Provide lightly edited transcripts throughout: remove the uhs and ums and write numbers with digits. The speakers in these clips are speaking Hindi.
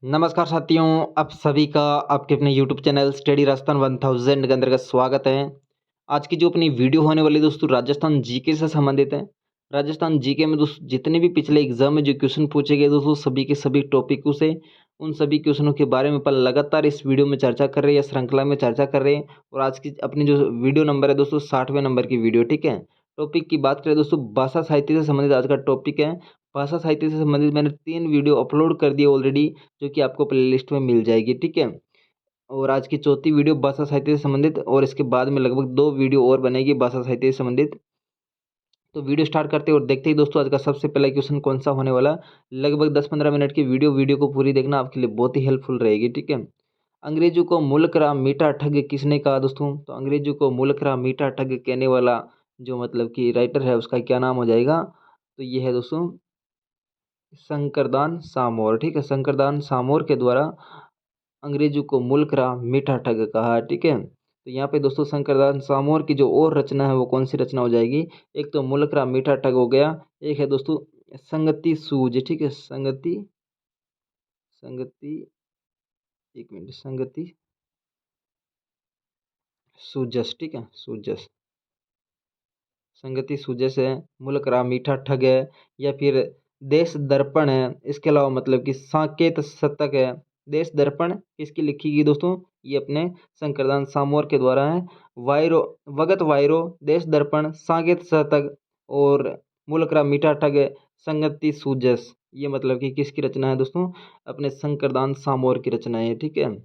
नमस्कार साथियों, आप सभी का आपके अपने यूट्यूब चैनल स्टडी राजस्थान 1000 के अंतर्गत स्वागत है। आज की जो अपनी वीडियो होने वाली है दोस्तों राजस्थान जीके से संबंधित है। राजस्थान जीके में दोस्तों जितने भी पिछले एग्जाम में जो क्वेश्चन पूछे गए दोस्तों सभी के सभी टॉपिकों से उन सभी क्वेश्चनों के बारे में अपन लगातार इस वीडियो में चर्चा कर रहे हैं या श्रृंखला में चर्चा कर रहे हैं। और आज की अपनी जो वीडियो नंबर है दोस्तों 60वें नंबर की वीडियो, ठीक है। टॉपिक की बात करें दोस्तों भाषा साहित्य से संबंधित आज का टॉपिक है। भाषा साहित्य से संबंधित मैंने 3 वीडियो अपलोड कर दिए ऑलरेडी, जो कि आपको प्लेलिस्ट में मिल जाएगी, ठीक है। और आज की चौथी वीडियो भाषा साहित्य से संबंधित और इसके बाद में लगभग 2 वीडियो और बनेगी भाषा साहित्य से संबंधित। तो वीडियो स्टार्ट करते हैं और देखते ही दोस्तों आज का सबसे पहला क्वेश्चन कौन सा होने वाला। लगभग 10-15 मिनट की वीडियो को पूरी देखना आपके लिए बहुत ही हेल्पफुल रहेगी, ठीक है। अंग्रेजों को मूर्ख राम मीठा ठग किसने कहा दोस्तों? तो अंग्रेजों को मूर्ख राम मीठा ठग कहने वाला जो मतलब कि राइटर है उसका क्या नाम हो जाएगा? तो ये है दोस्तों शंकरदान सामोर, ठीक है। शंकरदान सामोर के द्वारा अंग्रेजों को मूर्ख राम मीठा ठग कहा, ठीक है। तो यहाँ पे दोस्तों शंकरदास सामोर की जो और रचना है वो कौन सी रचना हो जाएगी? एक तो मूर्ख राम मीठा ठग हो गया, एक है दोस्तों संगति सूझ, ठीक है। संगति संगति एक मिनट, संगति सूजस, ठीक है। सूजस, संगति सूजस है, मुल्क राम मीठा ठग है, या फिर देश दर्पण है। इसके अलावा मतलब कि साकेत शतक है। देश दर्पण किसकी लिखी गई दोस्तों? ये अपने शंकरदास सामोर के द्वारा है। वायरो वगत वायरो, देश दर्पण, साकेत शतक और मुल्क राम मीठा ठग है, संगति सूजस। ये मतलब कि किसकी रचना है दोस्तों? अपने शंकरदास सामोर की रचना है, ठीक है।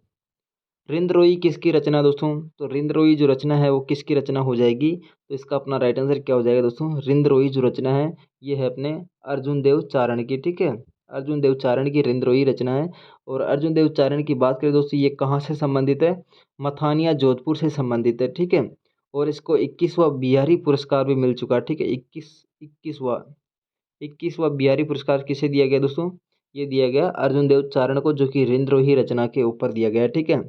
रिंद्रोई किसकी रचना है दोस्तों? तो रिंद्रोई जो रचना है वो किसकी रचना हो जाएगी? तो इसका अपना राइट आंसर क्या हो जाएगा दोस्तों? रिंद्रोई जो रचना है ये है अपने अर्जुन देव चारण की, ठीक है। अर्जुन देव चारण की रिंद्रोई रचना है। और अर्जुन देव चारण की बात करें दोस्तों ये कहाँ से संबंधित है? मथानिया जोधपुर से संबंधित है, ठीक है। और इसको 21वां बिहारी पुरस्कार भी मिल चुका है, ठीक है। 21वां बिहारी पुरस्कार किसे दिया गया दोस्तों? ये दिया गया अर्जुन देव चारण को, जो कि रिंद्रोही रचना के ऊपर दिया गया है, ठीक है।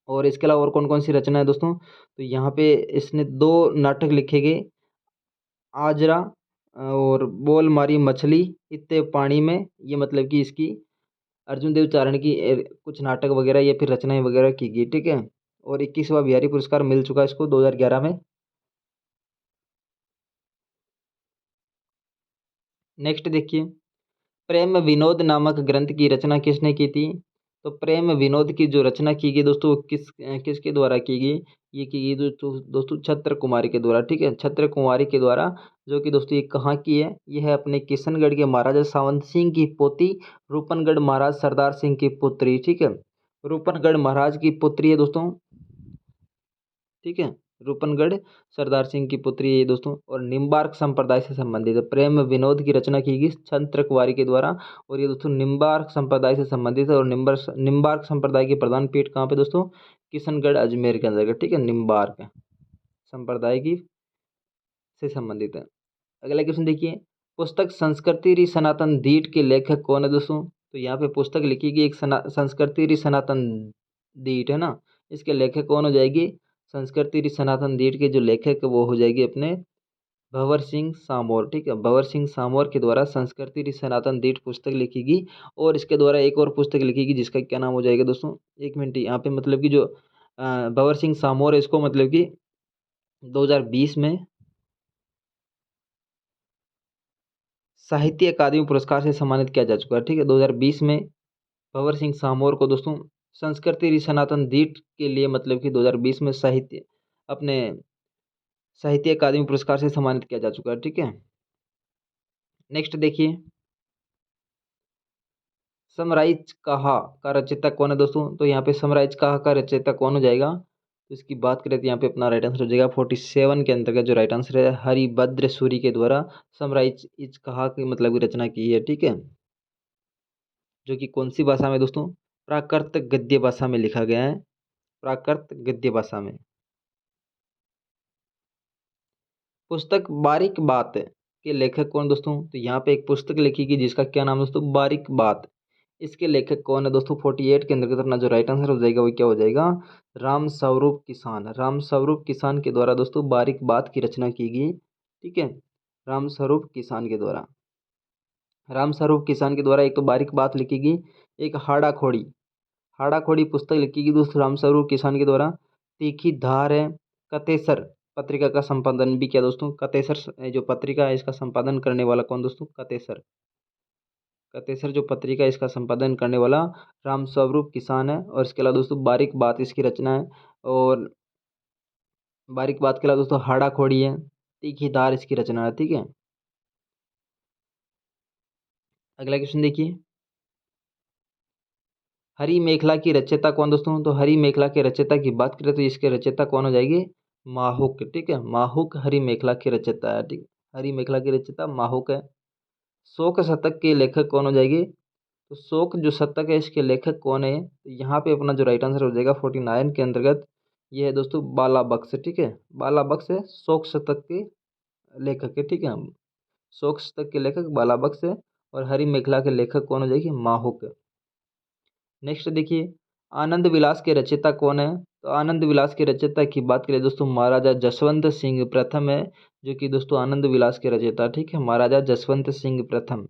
और इसके अलावा और कौन-कौन सी रचना है दोस्तों? तो यहाँ पे इसने 2 नाटक लिखे गए, आजरा और बोल मारी मछली इत्ते पानी में। ये मतलब कि इसकी अर्जुन देव चारण की कुछ नाटक वगैरह या फिर रचनाएँ वगैरह की गई, ठीक है। और 21वां बिहारी पुरस्कार मिल चुका है इसको 2011 में। नेक्स्ट देखिए, प्रेम विनोद नामक ग्रंथ की रचना किसने की थी? तो प्रेम विनोद की जो रचना की गई दोस्तों वो किसके द्वारा की गई? ये की गई दोस्तों छत्र कुमारी के द्वारा, ठीक है। छत्र कुमारी के द्वारा, जो कि दोस्तों ये कहाँ की है? ये है अपने किशनगढ़ के महाराजा सावंत सिंह की पोती, रूपनगढ़ महाराज सरदार सिंह की पुत्री, ठीक है। रूपनगढ़ महाराज की पुत्री है दोस्तों, ठीक है। रूपनगढ़ सरदार सिंह की पुत्री है ये दोस्तों। और निम्बार्क संप्रदाय से संबंधित है। प्रेम विनोद की रचना की गई छंत्र कुंवारी के द्वारा, और ये दोस्तों निम्बार्क संप्रदाय से संबंधित है। और निम्बार्क संप्रदाय की प्रधान पीठ कहाँ पे दोस्तों? किशनगढ़ अजमेर के अंतर्गत, ठीक है। निम्बार्क संप्रदाय की से संबंधित है। अगला क्वेश्चन देखिए, पुस्तक संस्कृति री सनातन दीट के लेखक कौन है दोस्तों? तो यहाँ पे पुस्तक लिखी गई एक संस्कृति री सनातन दीट है ना, इसके लेखक कौन हो जाएगी? संस्कृति री सनातन दीट के जो लेखक है वो हो जाएगी अपने भंवर सिंह सामोर, ठीक है। भंवर सिंह सामोर के द्वारा संस्कृति री सनातन दीट पुस्तक लिखी गई। और इसके द्वारा एक और पुस्तक लिखी गई जिसका क्या नाम हो जाएगा दोस्तों? एक मिनट, यहाँ पे मतलब कि जो भंवर सिंह सामोर है इसको मतलब कि 2020 में साहित्य अकादमी पुरस्कार से सम्मानित किया जा चुका है, ठीक है। 2020 में भंवर सिंह सामोर को दोस्तों संस्कृति री सनातन दीट के लिए मतलब कि 2020 में अपने साहित्य अकादमी पुरस्कार से सम्मानित किया जा चुका है, ठीक है। नेक्स्ट देखिए, समराइज कहा का रचयिता कौन है दोस्तों? तो यहाँ पे समराइज कहा का रचयिता कौन हो जाएगा? तो इसकी बात करें तो यहाँ पे अपना राइट आंसर हो जाएगा 47 के अंतर्गत जो राइट आंसर है हरिभद्र सूरी के द्वारा समराइज इज कहा की मतलब की रचना की है, ठीक है। जो कि कौन सी भाषा में दोस्तों? प्राकृत गद्य भाषा में लिखा गया है, प्राकृत गद्य भाषा में। पुस्तक बारीक बात के लेखक कौन दोस्तों? तो यहाँ पे एक पुस्तक लिखी गई जिसका क्या नाम है दोस्तों? बारीक बात। इसके लेखक कौन है दोस्तों? 48 के अंतर्गत अपना जो राइट आंसर हो जाएगा वो क्या हो जाएगा? राम स्वरूप किसान। राम स्वरूप किसान के द्वारा दोस्तों बारीक बात की रचना की गई, ठीक है। राम स्वरूप किसान के द्वारा। राम स्वरूप किसान के द्वारा एक तो बारीक बात लिखी गई, एक हाड़ा खोड़ी, हाड़ा खोड़ी पुस्तक लिखी गई दोस्तों राम स्वरूप किसान के द्वारा। तीखी धार है, कतेसर पत्रिका का संपादन भी किया दोस्तों। कतेसर जो पत्रिका है इसका संपादन करने वाला कौन दोस्तों? कतेसर। कतेसर जो पत्रिका है इसका संपादन करने वाला राम स्वरूप किसान है। और इसके अलावा दोस्तों बारीक बात इसकी रचना है। और बारीक बात के अलावा दोस्तों हाड़ा खोड़ी है, तीखी धार इसकी रचना है। ठीक है, अगला क्वेश्चन देखिए, हरी मेखला की रचयिता कौन दोस्तों? तो हरी मेखला के रचयिता की बात करें तो इसके रचयिता कौन हो जाएगी? माहुक। ठीक है, माहुक हरी मेखला की रचयिता है। ठीक, हरी मेखला की रचयिता माहुक है। शोक शतक के लेखक कौन हो जाएगी? तो शोक जो शतक है इसके लेखक कौन है? तो यहाँ पे अपना जो राइट आंसर हो जाएगा 49 के अंतर्गत ये है दोस्तों बाला बक्स। ठीक है, बाला बक्स है शोक शतक के लेखक है। ठीक है, शोक शतक के लेखक बाला बक्स है। और हरी मेखला के लेखक कौन हो जाएगी? माहुक। नेक्स्ट देखिए, आनंद विलास के रचयिता कौन है? तो आनंद विलास के रचयिता की बात करें दोस्तों महाराजा जसवंत सिंह प्रथम है, जो कि दोस्तों आनंद विलास के रचयिता। ठीक है, महाराजा जसवंत सिंह प्रथम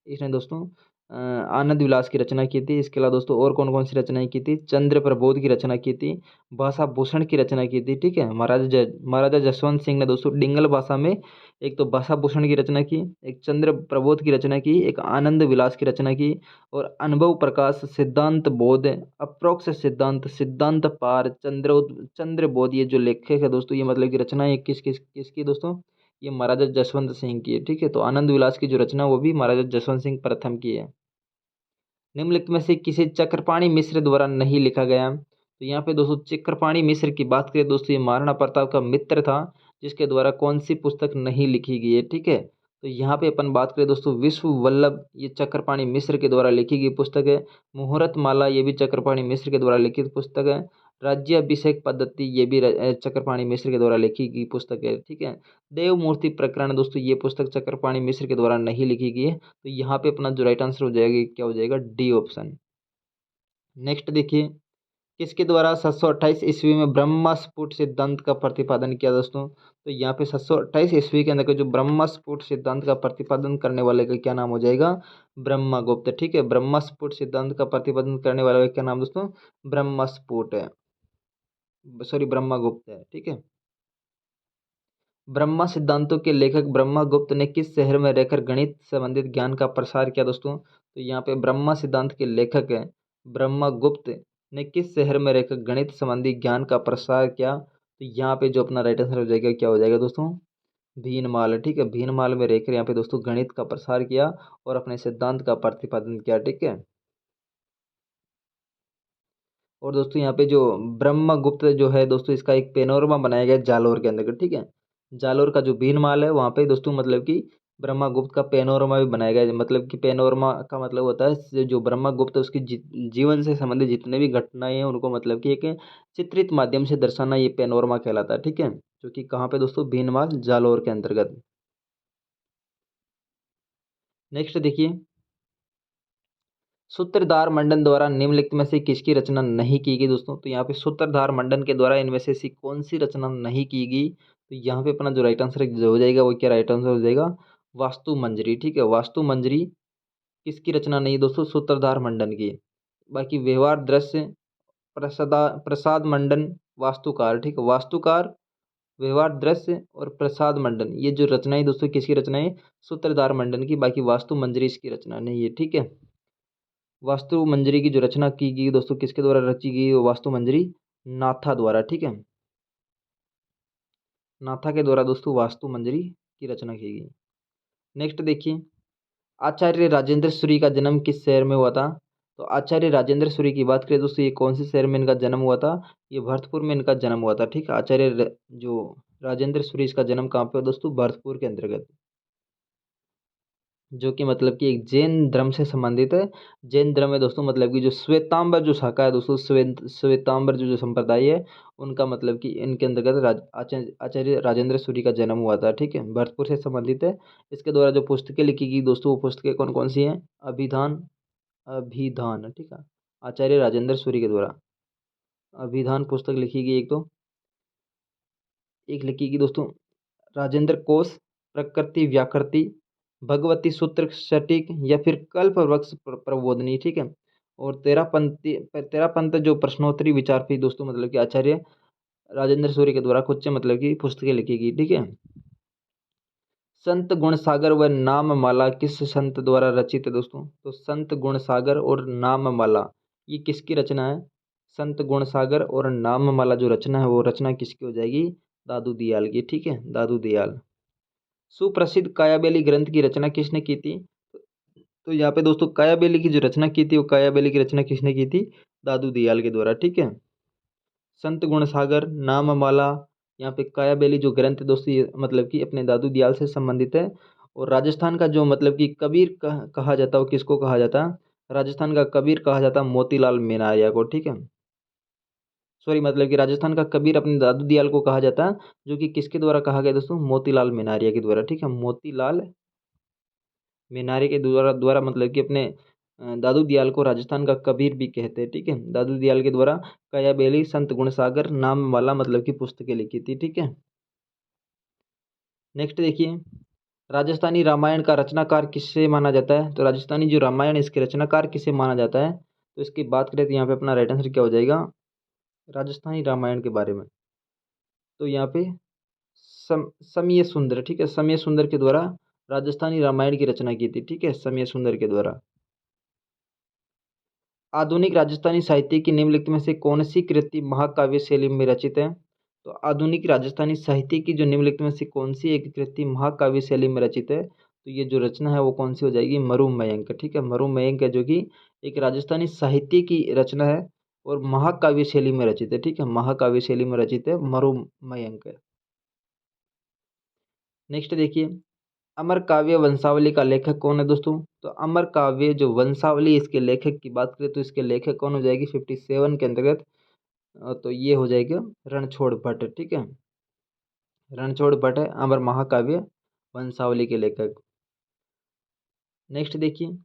इसने दोस्तों आनंद विलास की रचना की थी। इसके अलावा दोस्तों और कौन कौन सी रचनाएं की थी? चंद्र प्रबोध की रचना की थी, भाषा भूषण की रचना की थी। ठीक है, महाराजा जसवंत सिंह ने दोस्तों डिंगल भाषा में एक तो भाषा भूषण की रचना की, एक चंद्र प्रबोध की रचना की, एक आनंद विलास की रचना की। और अनुभव प्रकाश सिद्धांत बोध, अप्रोक्ष सिद्धांत, सिद्धांत पार, चंद्र बोध, ये जो लेखक है दोस्तों ये मतलब की रचना है किसकी दोस्तों? ये महाराजा जसवंत सिंह की है। ठीक है, तो आनंद विलास की जो रचना वो भी महाराजा जसवंत सिंह प्रथम की है। निम्नलिखित में से किसे चक्रपाणी मिश्र द्वारा नहीं लिखा गया? तो यहाँ पे दोस्तों चक्रपाणी मिश्र की बात करें दोस्तों ये महाराणा प्रताप का मित्र था, जिसके द्वारा कौन सी पुस्तक नहीं लिखी गई है? ठीक है, तो यहाँ पे अपन बात करें दोस्तों विश्व वल्लभ, ये चक्रपाणी मिश्र के द्वारा लिखी गई पुस्तक है। मुहूर्त माला ये भी चक्रपाणी मिश्र के द्वारा लिखित पुस्तक है। राज्याभिषेक पद्धति ये भी चक्रपाणी मिश्र के द्वारा लिखी गई पुस्तक है। ठीक है, देव मूर्ति प्रकरण दोस्तों ये पुस्तक चक्रपाणी मिश्र के द्वारा नहीं लिखी गई है। तो यहाँ पे अपना जो राइट आंसर हो जाएगा क्या हो जाएगा? D option. नेक्स्ट देखिए, किसके द्वारा 728 ईस्वी में ब्रह्मस्फुट सिद्धांत का प्रतिपादन किया दोस्तों? तो यहाँ पे 728 ईस्वी के अंदर का जो ब्रह्मस्फुट सिद्धांत का प्रतिपादन करने वाले का क्या नाम हो जाएगा? ब्रह्मगुप्त। ठीक है, ब्रह्मस्फुट सिद्धांत का प्रतिपादन करने वाले का क्या नाम दोस्तों? ब्रह्मस्फुट है, सॉरी ब्रह्मगुप्त है। ठीक है, ब्रह्मा सिद्धांतों के लेखक ब्रह्मगुप्त ने किस शहर में रहकर गणित संबंधित ज्ञान का प्रसार किया दोस्तों? तो यहाँ पे ब्रह्मा सिद्धांत के लेखक हैं ब्रह्मगुप्त ने किस शहर में रहकर गणित संबंधी ज्ञान का प्रसार किया? तो यहाँ पे जो अपना राइट आंसर हो जाएगा क्या हो जाएगा दोस्तों? भीनमाल। ठीक है, भीनमाल में रहकर यहाँ पे दोस्तों गणित का प्रसार किया और अपने सिद्धांत का प्रतिपादन किया। ठीक है, और दोस्तों यहाँ पे जो ब्रह्मगुप्त जो है दोस्तों इसका एक पेनोरमा बनाया गया है जालोर के अंदर। ठीक है, जालोर का जो भीनमाल है वहाँ पे दोस्तों मतलब कि ब्रह्मगुप्त का पेनोरमा भी बनाया गया है। मतलब कि पेनोरमा का मतलब होता है जो ब्रह्मगुप्त है उसकी जीवन से संबंधित जितने भी घटनाएं हैं उनको मतलब कि एक चित्रित माध्यम से दर्शाना ये पेनोरमा कहलाता है। ठीक है, जो कि कहाँ पे दोस्तों? भीनमाल जालोर के अंतर्गत। नेक्स्ट देखिए, सूत्रधार मंडन द्वारा निम्नलिखित में से किसकी रचना नहीं की गई दोस्तों? तो यहाँ पे सूत्रधार मंडन के द्वारा इनमें से ऐसी कौन सी रचना नहीं की गई? तो यहाँ पे अपना जो राइट आंसर हो जाएगा वो क्या राइट आंसर हो जाएगा? वास्तु मंजरी। ठीक है, वास्तु मंजरी किसकी रचना नहीं दोस्तों? सूत्रधार मंडन की। बाकी व्यवहार दृश्य, प्रसाद मंडन, वास्तुकार। ठीक है, वास्तुकार, व्यवहार दृश्य और प्रसाद मंडन ये जो रचनाएं दोस्तों किसकी रचनाएं? सूत्रधार मंडन की। बाकी वास्तु मंजरी इसकी रचना नहीं है। ठीक है, वास्तु मंजरी की जो रचना की गई दोस्तों किसके द्वारा रची गई? वो वास्तु मंजरी नाथा द्वारा। ठीक है, नाथा के द्वारा दोस्तों वास्तु मंजरी की रचना की गई। नेक्स्ट देखिए, आचार्य राजेंद्र सूरी का जन्म किस शहर में हुआ था? तो आचार्य राजेंद्र सूरी की बात करें दोस्तों ये कौन से शहर में इनका जन्म हुआ था? ये भरतपुर में इनका जन्म हुआ था। ठीक है, जो राजेंद्र सूरी इसका जन्म कहाँ पे हुआ दोस्तों? भरतपुर के अंतर्गत, जो कि मतलब कि एक जैन धर्म से संबंधित है। जैन धर्म में दोस्तों मतलब कि जो श्वेतांबर जो शाखा है दोस्तों, श्वेतांबर जो जो संप्रदाय है उनका मतलब कि इनके अंतर्गत आचार्य राजेंद्र सूरी का जन्म हुआ था। ठीक है, भरतपुर से संबंधित है। इसके द्वारा जो पुस्तकें लिखी गई दोस्तों वो पुस्तकें कौन कौन सी हैं? अभिधान, अभिधान। ठीक है, आचार्य राजेंद्र सूरी के द्वारा अभिधान पुस्तक लिखी गई एक तो, एक लिखी गई दोस्तों राजेंद्र कोश, प्रकृति व्याकृति, भगवती सूत्र सटीक या फिर कल्प वृक्ष प्रबोधनी, ठीक है। और 13 पंथ जो प्रश्नोत्तरी विचार थी दोस्तों, मतलब कि आचार्य राजेंद्र सूर्य के द्वारा कुछ मतलब की पुस्तकें लिखी गई, ठीक है। संत गुण सागर व नाम माला किस संत द्वारा रचित है दोस्तों? तो संत गुण सागर और नाम माला ये किसकी रचना है? संत गुण सागर और नाम माला जो रचना है वो रचना किसकी हो जाएगी? दादू दियाल की, ठीक है, दादू दियाल। सुप्रसिद्ध कायाबेली ग्रंथ की रचना किसने की थी? तो यहाँ पे दोस्तों कायाबेली की जो रचना की थी वो कायाबेली की रचना किसने की थी? दादू दियाल के द्वारा, ठीक है। संत गुण सागर, नाम माला, यहाँ पे कायाबेली जो ग्रंथ है दोस्तों ये मतलब कि अपने दादू दियाल से संबंधित है। और राजस्थान का जो मतलब कि कबीर कहा जाता है वो किसको कहा जाता है? राजस्थान का कबीर कहा जाता है मोतीलाल मेनारिया को, ठीक है। सॉरी, मतलब कि राजस्थान का कबीर अपने दादू दियाल को कहा जाता है, जो कि किसके द्वारा कहा गया दोस्तों? मोतीलाल मेनारिया के द्वारा, ठीक है। मोतीलाल मेनारी के द्वारा द्वारा मतलब कि अपने दादू दियाल को राजस्थान का कबीर भी कहते हैं, ठीक है। दादू दियाल के द्वारा कायाबेली, संत गुणसागर, नाम वाला मतलब की पुस्तकें लिखी थी, ठीक है। नेक्स्ट देखिए, राजस्थानी रामायण का रचनाकार किससे माना जाता है? तो राजस्थानी जो रामायण इसके रचनाकार किसे माना जाता है? तो इसकी बात करें तो यहाँ पे अपना राइट आंसर क्या हो जाएगा राजस्थानी रामायण के बारे में? तो यहाँ पे समय सुंदर, ठीक है, समय सुंदर के द्वारा राजस्थानी रामायण की रचना की थी, ठीक है, समय सुंदर के द्वारा। आधुनिक राजस्थानी साहित्य की निम्नलिखित में से कौन सी कृति महाकाव्य शैली में रचित है? तो आधुनिक राजस्थानी साहित्य की जो निम्नलिखित में से कौन सी एक कृति महाकाव्य शैली में रचित है? तो ये जो रचना है वो कौन सी हो जाएगी? मरुमयंक, ठीक है, मरुमयंक है जो कि एक राजस्थानी साहित्य की रचना है और महाकाव्य शैली में रचित है, ठीक है, महाकाव्य शैली में रचित है, मरुमयंक है। नेक्स्ट देखिए, अमर काव्य वंशावली का लेखक कौन है दोस्तों? तो अमर काव्य जो वंशावली इसके लेखक की बात करें तो इसके लेखक कौन हो जाएगी 57 के अंतर्गत? तो ये हो जाएगा रणछोड़ भट्ट, ठीक है। रणछोड़ भट्ट है अमर महाकाव्य वंशावली के लेखक। नेक्स्ट देखिए,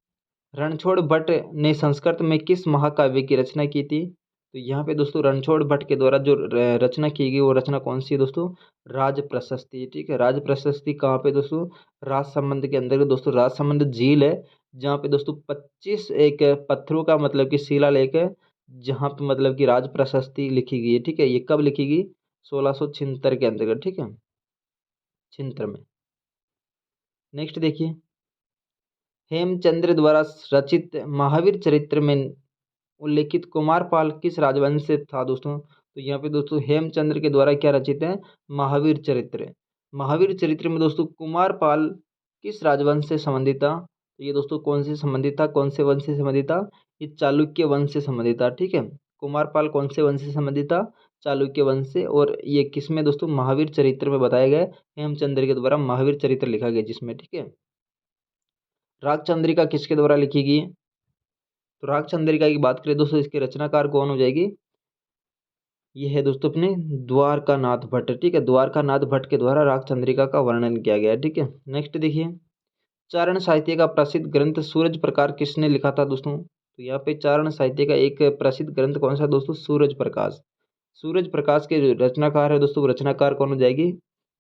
रणछोड़ भट्ट ने संस्कृत में किस महाकाव्य की रचना की थी? तो यहाँ पे दोस्तों रणछोड़ भट्ट के द्वारा जो रचना की गई वो रचना कौन सी है दोस्तों? राज प्रशस्ति, ठीक है। राज प्रशस्ति कहाँ पे दोस्तों? राजसमंद के अंदर दोस्तों, राजसमंद झील है जहाँ पे दोस्तों 25 एक पत्थरों का मतलब कि शिलालेख है, जहाँ पे मतलब कि राज प्रशस्ति लिखी गई है, ठीक है। ये कब लिखी गई? 1676 के अंतर्गत, ठीक है, छिहत्तर में। नेक्स्ट देखिए, हेमचंद्र द्वारा रचित महावीर चरित्र में उल्लेखित कुमारपाल किस राजवंश से था दोस्तों? तो यहाँ पे दोस्तों हेमचंद्र के द्वारा क्या रचित है? महावीर चरित्र। महावीर चरित्र में दोस्तों कुमारपाल किस राजवंश से संबंधित था? तो ये दोस्तों कौन से संबंधित था, कौन से वंश से संबंधित था? ये चालुक्य वंश से संबंधित था, ठीक है। कुमारपाल कौन से वंश से संबंधित था? चालुक्य वंश से। और ये किसमें दोस्तों? महावीर चरित्र में बताया गया, हेमचंद्र के द्वारा महावीर चरित्र लिखा गया जिसमें, ठीक है। राग चंद्रिका किसके द्वारा लिखी गई? तो राग चंद्रिका की बात करें दोस्तों इसके रचनाकार कौन हो जाएगी? ये है दोस्तों अपने द्वारकानाथ भट्ट, ठीक है। द्वारकानाथ भट्ट के द्वारा राग चंद्रिका का वर्णन किया गया है, ठीक है। नेक्स्ट देखिए, चारण साहित्य का प्रसिद्ध ग्रंथ सूरज प्रकाश किसने लिखा था दोस्तों? तो यहाँ पे चारण साहित्य का एक प्रसिद्ध ग्रंथ कौन सा दोस्तों? सूरज प्रकाश। सूरज प्रकाश के जो रचनाकार है दोस्तों, वो रचनाकार कौन हो जाएगी?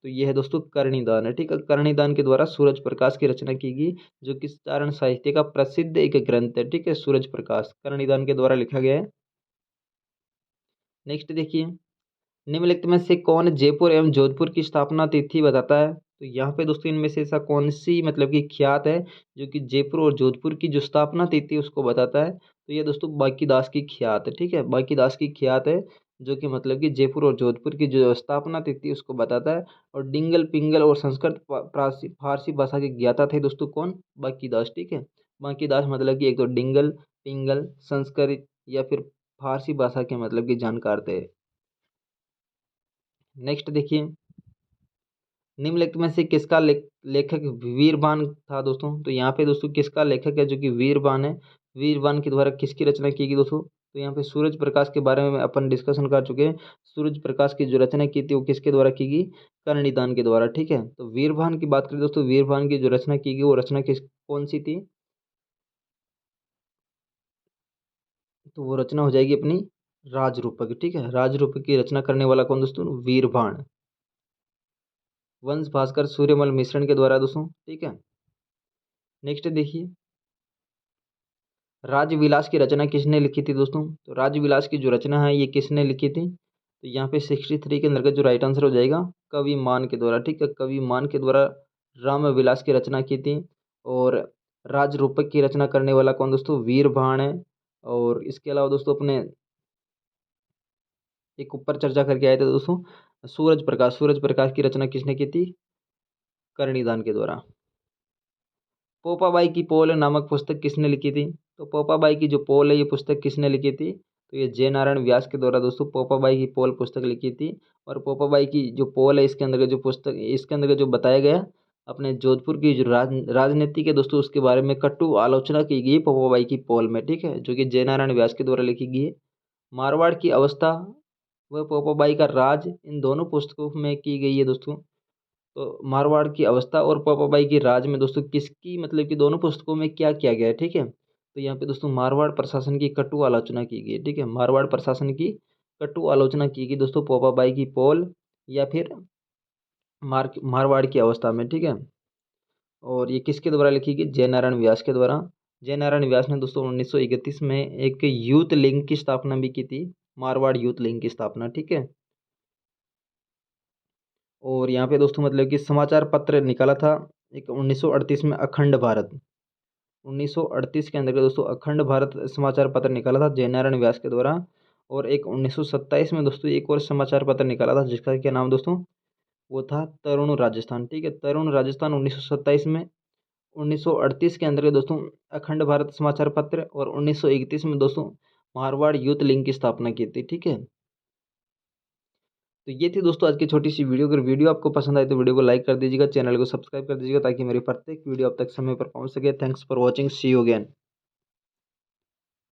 तो ये है दोस्तों कर्णिदान है, ठीक है। कर्णिदान के द्वारा सूरज प्रकाश की रचना की गई, जो कि चारण साहित्य का प्रसिद्ध एक ग्रंथ है, ठीक है। सूरज प्रकाश कर्णिदान के द्वारा लिखा गया है। नेक्स्ट देखिए, निम्नलिखित में से कौन जयपुर एवं जोधपुर की स्थापना तिथि बताता है? तो यहाँ पे दोस्तों इनमें से ऐसा कौन सी मतलब कि ख्यात है जो कि जयपुर और जोधपुर की जो स्थापना तिथि उसको बताता है? तो ये दोस्तों बांकीदास की ख्यात है, ठीक है। बांकीदास की ख्यात है जो कि मतलब कि जयपुर और जोधपुर की जो स्थापना तिथि उसको बताता है। और डिंगल पिंगल और संस्कृत फारसी भाषा के ज्ञाता थे दोस्तों कौन? बांकीदास, ठीक है। बांकीदास मतलब कि एक तो डिंगल पिंगल संस्कृत या फिर फारसी भाषा के मतलब कि जानकार थे। नेक्स्ट देखिए, निम्नलिखित में से किसका लेखक वीरबान था दोस्तों? तो यहाँ पे दोस्तों किसका लेखक है जो कि वीरबान है? वीरबान के द्वारा किसकी रचना की गई दोस्तों? तो यहाँ पे सूरज प्रकाश के बारे में अपन डिस्कशन कर चुके हैं। सूरज प्रकाश की जो रचना की थी वो किसके द्वारा की गई? कर्णिदान के द्वारा, ठीक है। तो वीरबान की बात करें दोस्तों, वीरबान की जो रचना की गई वो रचना किस कौन सी थी? तो वो रचना हो जाएगी अपनी राजरूपक, ठीक है। राजरूपक की रचना करने वाला कौन दोस्तों? वीरबान। वंश भास्कर सूर्यमल मिश्रण के द्वारा दोस्तों, ठीक है। नेक्स्ट देखिए, राजविलास की रचना किसने लिखी थी दोस्तों? तो राजविलास की जो रचना है ये किसने लिखी थी? तो यहाँ पे 63 के अंतर्गत जो राइट आंसर हो जाएगा कवि मान के द्वारा। ठीक है, कवि मान के द्वारा रामविलास की रचना की थी। और राजरूपक की रचना करने वाला कौन दोस्तों? वीरभाण है। और इसके अलावा दोस्तों अपने एक ऊपर चर्चा करके आए थे दोस्तों, सूरज प्रकाश की रचना किसने की थी? कर्णिदान के द्वारा। पोपाबाई की पोल नामक पुस्तक किसने लिखी थी? तो पोपाबाई की जो पोल है ये पुस्तक किसने लिखी थी? तो ये जय नारायण व्यास के द्वारा दोस्तों पोपाबाई की पोल पुस्तक लिखी थी। और पोपाबाई की जो पोल है इसके अंदर जो पुस्तक, इसके अंदर जो बताया गया अपने जोधपुर की जो राजनीति के दोस्तों उसके बारे में कटु आलोचना की गई पोपाबाई की पोल में। ठीक है, जो कि जय नारायण व्यास के द्वारा लिखी गई है। मारवाड़ की अवस्था व पोपाबाई का राज इन दोनों पुस्तकों में की गई है दोस्तों। तो मारवाड़ की अवस्था और पापाबाई की राज में दोस्तों किसकी मतलब कि दोनों पुस्तकों में क्या किया गया है? ठीक है, तो यहाँ पे दोस्तों मारवाड़ प्रशासन की कटु आलोचना की गई है। ठीक है, मारवाड़ प्रशासन की कटु आलोचना की गई दोस्तों पापाबाई की पोल या फिर मारवाड़ की अवस्था में। ठीक है, और ये किसके द्वारा लिखी गई? जय नारायण व्यास के द्वारा। जय नारायण व्यास ने दोस्तों 1931 में एक यूथ लिंग की स्थापना भी की थी, मारवाड़ यूथ लिंग की स्थापना। ठीक है, और यहाँ पे दोस्तों मतलब कि समाचार पत्र निकाला था एक 1938 में, अखंड भारत। 1938 के अंदर दोस्तों अखंड भारत समाचार पत्र निकाला था जयनारायण व्यास के द्वारा। और एक 1927 में दोस्तों एक और समाचार पत्र निकाला था जिसका क्या नाम दोस्तों? वो था तरुण राजस्थान। ठीक है, तरुण राजस्थान 1927 में। 1938 के अंदर दोस्तों अखंड भारत समाचार पत्र, और 1931 में दोस्तों मारवाड़ यूथ लिंग की स्थापना की थी। ठीक है, तो ये थी दोस्तों आज की छोटी सी वीडियो। अगर वीडियो आपको पसंद आए तो वीडियो को लाइक कर दीजिएगा, चैनल को सब्सक्राइब कर दीजिएगा ताकि मेरी प्रत्येक वीडियो अब तक समय पर पहुंच सके। Thanks for watching, see you again.